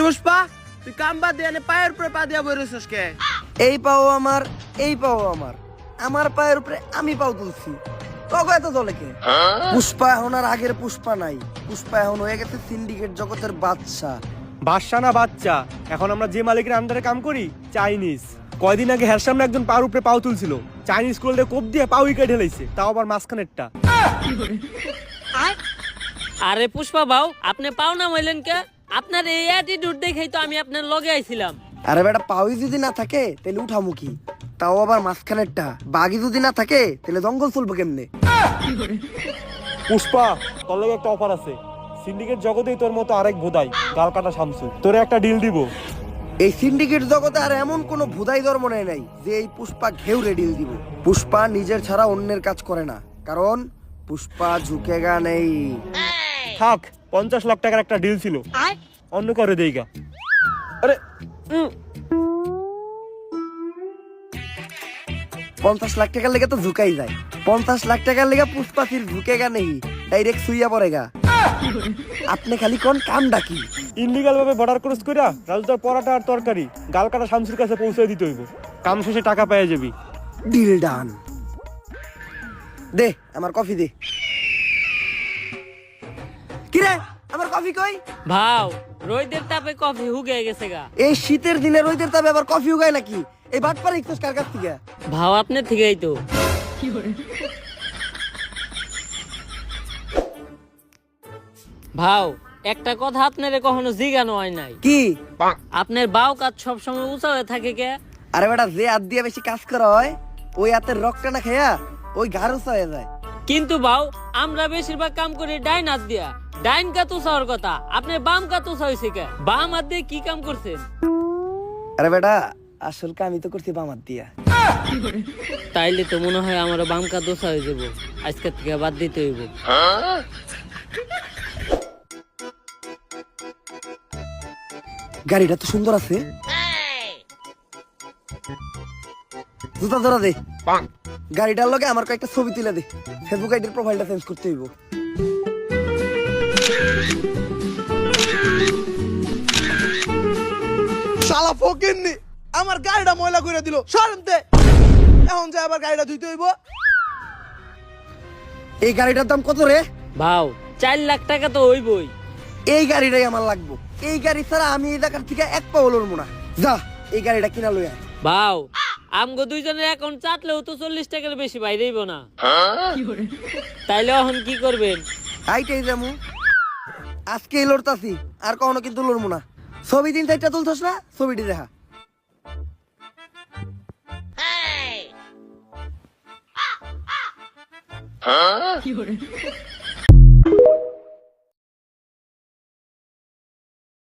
পুষ্পা তুই কাম বাদ দিয়ে পায়ের উপরে পা দিয়া বইরেছিস কে? এই পাও আমার, এই পাও আমার, আমার পায়ের উপরে আমি পাও তুলছি। তবে এত দলে কে? পুষ্পা এখন আর আগের পুষ্পা নাই। পুষ্পা এখন হয়ে গেছে সিন্ডিকেট জগতের বাদশা। বাদশা না বাচ্চা, এখন আমরা যে মালিকের আন্ডারে কাম করি চাইনিজ। কয়দিন আগে হের সামনে একজন পার উপরে পাও তুলছিল, চাইনিজ কোল দিয়ে কোপ দিয়ে পাও উইকেট ঢেলাইছে, তাও আবার মাঝখানেরটা। আরে পুষ্পা বাউ, আপনি পাও না হইলেন কে? আপনার এই অ্যাটিটিউড দেখেই তো আমি আপনার লগে আইছিলাম। আরে বেটা, পাওই যদি না থাকে তাহলে উঠামুখী, তাও আবার মাঝখানেরটা। বাঘি যদি না থাকে তাহলে জঙ্গল চলবো কেমনে? পুষ্পা, তোর লগে একটা অফার আছে। সিন্ডিকেট জগতেই তোর মতো আরেক ভোদাই গাল কাটা শামসু, তোরে একটা ডিল দিব। এই সিন্ডিকেট জগতে আর এমন কোন ভুদাই ধর্ম নাই যে এই পুষ্পা ঘেউ রেডিল দিব। পুষ্পা নিজের ছাড়া অন্যের কাজ করে না, কারণ পুষ্পা ঝুঁকেগা নেই। থাক, 50 লাখ টাকার একটা ডিল ছিল, অন্য করে দেইগা। আরে 50 লাখ টাকার লেগে তো ঝুঁকাই যায়। 50 লাখ টাকার লেগে পুষ্পা ফির ঝুঁকেগা নেই, ডাইরেক্ট সুইয়া পড়েগা। আপনি খালি কোন কাম ডাকি ইনলিগাল ভাবে বর্ডার ক্রস কইরা রাজুদার পরাটা আর তরকারি গাল কাটা শামসুর কাছে পৌঁছে দিতে হইব। কাম শেষে টাকা পেয়ে যাবি। Deal done. দে আমার কফি দে। কিরে আমার কফি কই? ভাও, রোদের তাপে কফি হুগে গেছে গা। এই শীতের দিনে রোদের তাপে আবার কফি উগায় নাকি? এই বাটপার ইকছস কার কাছ থেকে? ভাও আপনার থেকেই তো। ভাও, একটা কথা আপনারে কখনো জিজ্ঞানো হয় নাই। কি? আপনার বাউ কাজ সবসময় উঁচা হয়ে থাকে কে? আরে বেটা, যে হাত দিয়ে বেশি কাজ করা হয় ওই হাতের রক্তটা না খেয়া ওই ঘাড় উঁচা হয়ে যায়। কিন্তু বাউ, আমরা বেশিরভাগ কাম করি ডাইন হাত দিয়া। ডাইন কাত উঁচা হওয়ার কথা, আপনার বাম কাত উঁচা হয়েছে কে? বাম হাত দিয়ে কি কাম করছেন? আরে বেটা, আসল কামই তো করছি বাম হাত দিয়া। তাইলে তো মনে হয় আমার বাম কাত উঁচা হয়ে যাবো। আজকের থেকে বাদ দিতে হইব। গাড়িটা তো সুন্দর আছে। জুতা ধরা দে। গাড়িটার লগে আমার কয়েকটা ছবি তুলে দে। ফেসবুক আইডির প্রোফাইলটা চেঞ্জ করতে হইব। শালা ফকিন্নি আমার গাড়িটা ময়লা করে দিল। সরমতে এখন যে আবার গাড়িটা ধুইতে হইব। এই গাড়িটার দাম কত রে? ভাও, 4 লাখ টাকা তো হইবই। এই গাড়িটাই আমার লাগবো। এই গাড়ি ছাড়া আমি এই জায়গার থেকে এক পা হলোর মোনা। যা এই গাড়িটা কিনা লই আয়। ভাও, আমগো দুইজনের অ্যাকাউন্ট চাটলেও তো 40 টাকার বেশি বাইরেইব না। তাইলে এখন কি করবেন? আইটাই যামু। আজকে লড়তাছি, আর কখনো কিন্তু লড়মু না। ছবি দিন চারটা তুলছস না, ছবিটি দেখা।